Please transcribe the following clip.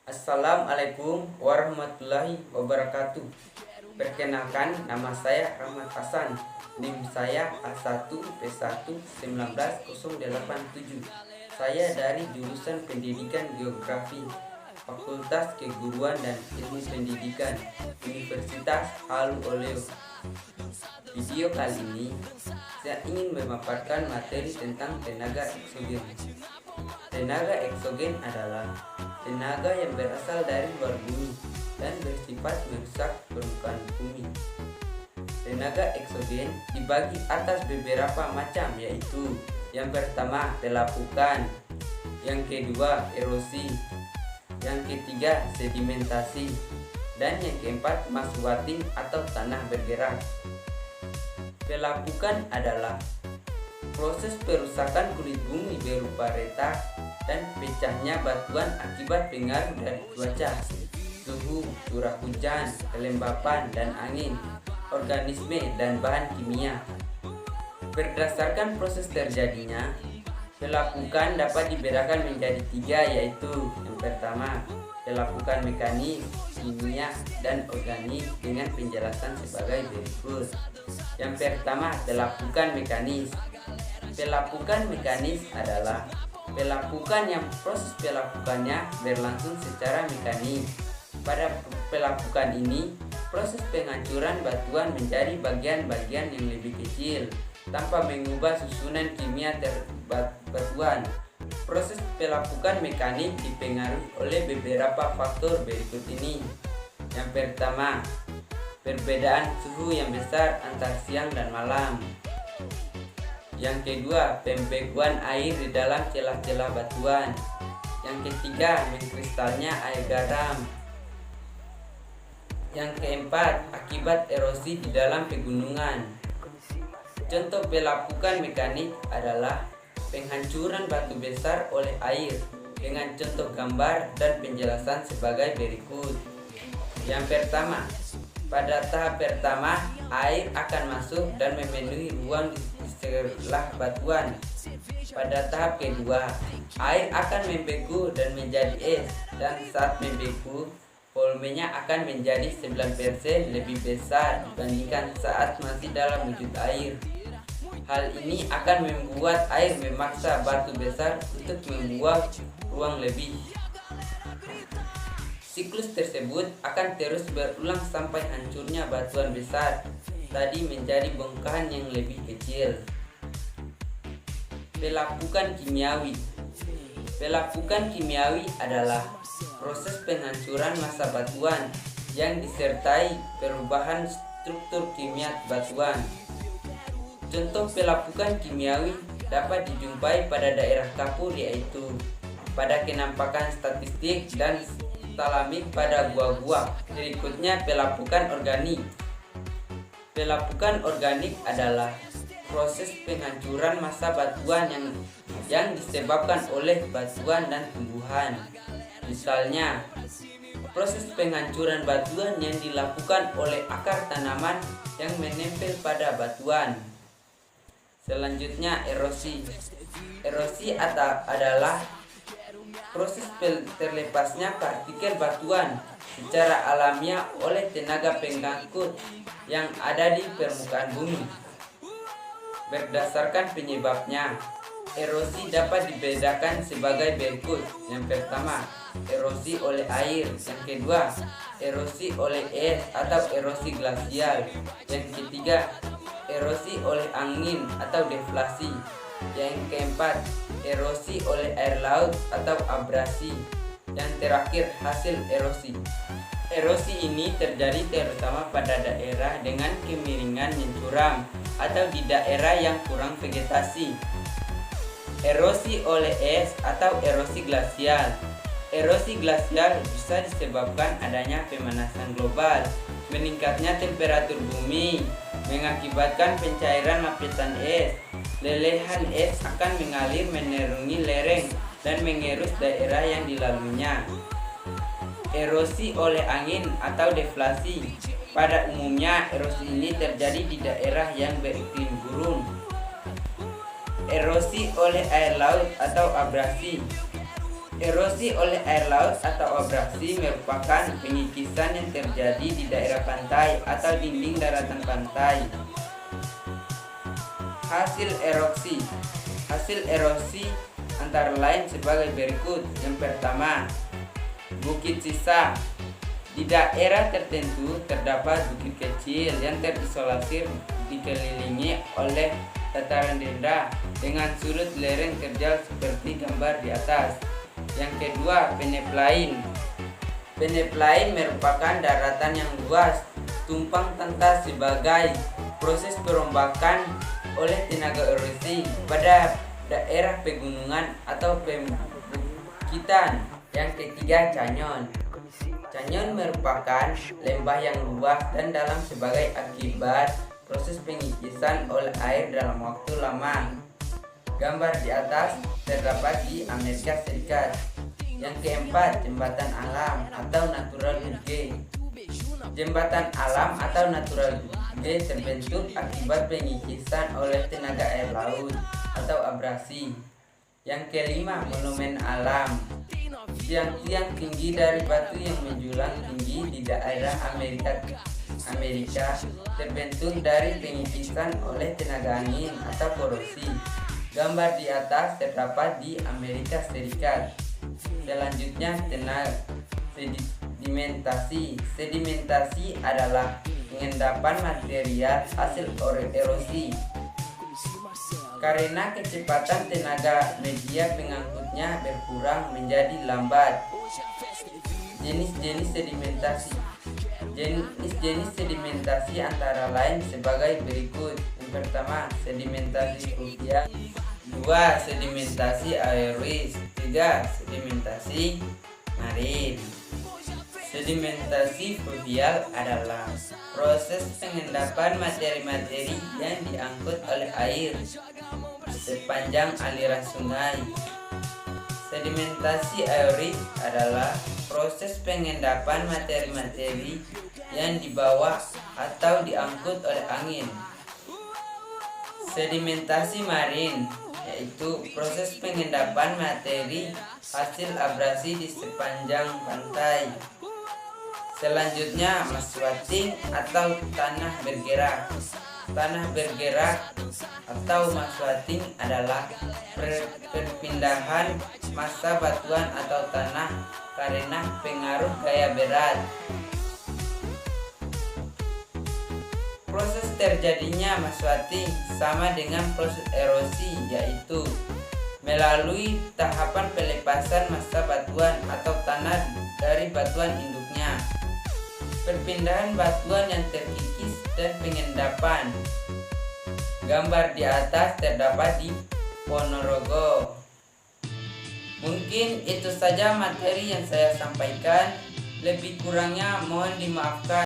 Assalamualaikum warahmatullahi wabarakatuh. Perkenalkan, nama saya Rahmat Hasan. NIM saya A1P1 19087. Saya dari jurusan Pendidikan Geografi, Fakultas Keguruan dan Ilmu Pendidikan, Universitas Halu Oleo. Video kali ini saya ingin memaparkan materi tentang tenaga eksogen. Tenaga eksogen adalah tenaga yang berasal dari luar bumi dan bersifat merusak permukaan bumi. Tenaga eksogen dibagi atas beberapa macam, yaitu yang pertama pelapukan, yang kedua erosi, yang ketiga sedimentasi, dan yang keempat maswating atau tanah bergerak. Pelapukan adalah proses perusakan kulit bumi berupa retak dan pecahnya batuan akibat pengaruh dari cuaca, suhu, curah hujan, kelembapan dan angin, organisme dan bahan kimia. Berdasarkan proses terjadinya, pelapukan dapat dibedakan menjadi tiga, yaitu yang pertama pelapukan mekanis, kimia, dan organik dengan penjelasan sebagai berikut. Yang pertama, pelapukan mekanis. Pelapukan mekanis adalah pelapukan yang proses pelapukannya berlangsung secara mekanis. Pada pelapukan ini, proses penghancuran batuan menjadi bagian-bagian yang lebih kecil tanpa mengubah susunan kimia batuan. Proses pelapukan mekanik dipengaruhi oleh beberapa faktor berikut ini. Yang pertama, perbedaan suhu yang besar antar siang dan malam. Yang kedua, pembekuan air di dalam celah-celah batuan. Yang ketiga, mengkristalnya air garam. Yang keempat, akibat erosi di dalam pegunungan. Contoh pelapukan mekanik adalah penghancuran batu besar oleh air, dengan contoh gambar dan penjelasan sebagai berikut. Yang pertama, pada tahap pertama, air akan masuk dan memenuhi ruang di sebelah batuan. Pada tahap kedua, air akan membeku dan menjadi es, dan saat membeku, volumenya akan menjadi 9% lebih besar dibandingkan saat masih dalam wujud air. Hal ini akan membuat air memaksa batu besar untuk membuat ruang lebih. Siklus tersebut akan terus berulang sampai hancurnya batuan besar tadi menjadi bongkahan yang lebih kecil. Pelapukan kimiawi. Pelapukan kimiawi adalah proses penghancuran massa batuan yang disertai perubahan struktur kimia batuan. Contoh pelapukan kimiawi dapat dijumpai pada daerah kapur, yaitu pada kenampakan statistik dan stalamik pada gua-gua. Berikutnya pelapukan organik. Pelapukan organik adalah proses penghancuran massa batuan yang disebabkan oleh batuan dan tumbuhan. Misalnya, proses penghancuran batuan yang dilakukan oleh akar tanaman yang menempel pada batuan. Selanjutnya erosi. Erosi adalah proses terlepasnya partikel batuan secara alamiah oleh tenaga pengangkut yang ada di permukaan bumi. Berdasarkan penyebabnya, erosi dapat dibedakan sebagai berikut. Yang pertama, erosi oleh air. Yang kedua, erosi oleh es atau erosi glasial. Yang ketiga, erosi oleh angin atau deflasi. Yang keempat, erosi oleh air laut atau abrasi. Yang terakhir, hasil erosi. Erosi ini terjadi terutama pada daerah dengan kemiringan yang curam atau di daerah yang kurang vegetasi. Erosi oleh es atau erosi glasial. Erosi glasial bisa disebabkan adanya pemanasan global, meningkatnya temperatur bumi, mengakibatkan pencairan lapisan es. Lelehan es akan mengalir menerungi lereng dan mengerus daerah yang dilaluinya. Erosi oleh angin atau deflasi. Pada umumnya erosi ini terjadi di daerah yang beriklim gurun. Erosi oleh air laut atau abrasi. Erosi oleh air laut atau abrasi merupakan pengikisan yang terjadi di daerah pantai atau dinding daratan pantai. Hasil erosi antara lain sebagai berikut. Yang pertama, bukit sisa. Di daerah tertentu terdapat bukit kecil yang terisolasi dikelilingi oleh dataran rendah dengan sudut lereng terjal seperti gambar di atas. Yang kedua, peneplain. Peneplain merupakan daratan yang luas, tumpang tentang sebagai proses perombakan oleh tenaga erosi pada daerah pegunungan atau perbukitan. Yang ketiga, canyon. Canyon merupakan lembah yang luas dan dalam sebagai akibat proses pengikisan oleh air dalam waktu lama. Gambar di atas terdapat di Amerika Serikat. Yang keempat, jembatan alam atau natural gauge. Jembatan alam atau natural gauge terbentuk akibat pengikisan oleh tenaga air laut atau abrasi. Yang kelima, monumen alam. Tiang-tiang tinggi dari batu yang menjulang tinggi di daerah Amerika terbentuk dari pengikisan oleh tenaga angin atau korosi. Gambar di atas terdapat di Amerika Serikat. Selanjutnya, sedimentasi. Sedimentasi adalah pengendapan material hasil erosi karena kecepatan tenaga media pengangkutnya berkurang menjadi lambat. Jenis-jenis sedimentasi antara lain sebagai berikut. Yang pertama, sedimentasi fluvial. 2. Sedimentasi aeris. 3. Sedimentasi marin. Sedimentasi fluvial adalah proses pengendapan materi-materi yang diangkut oleh air sepanjang aliran sungai. Sedimentasi aeris adalah proses pengendapan materi-materi yang dibawa atau diangkut oleh angin. Sedimentasi marin yaitu proses pengendapan materi hasil abrasi di sepanjang pantai. Selanjutnya, maswating atau tanah bergerak. Tanah bergerak atau maswating adalah perpindahan massa batuan atau tanah karena pengaruh gaya berat. Proses terjadinya maswating sama dengan proses erosi, yaitu melalui tahapan pelepasan massa batuan atau tanah dari batuan induknya, perpindahan batuan yang terkikis, dan pengendapan. Gambar di atas terdapat di Ponorogo. Mungkin itu saja materi yang saya sampaikan. Lebih kurangnya mohon dimaafkan.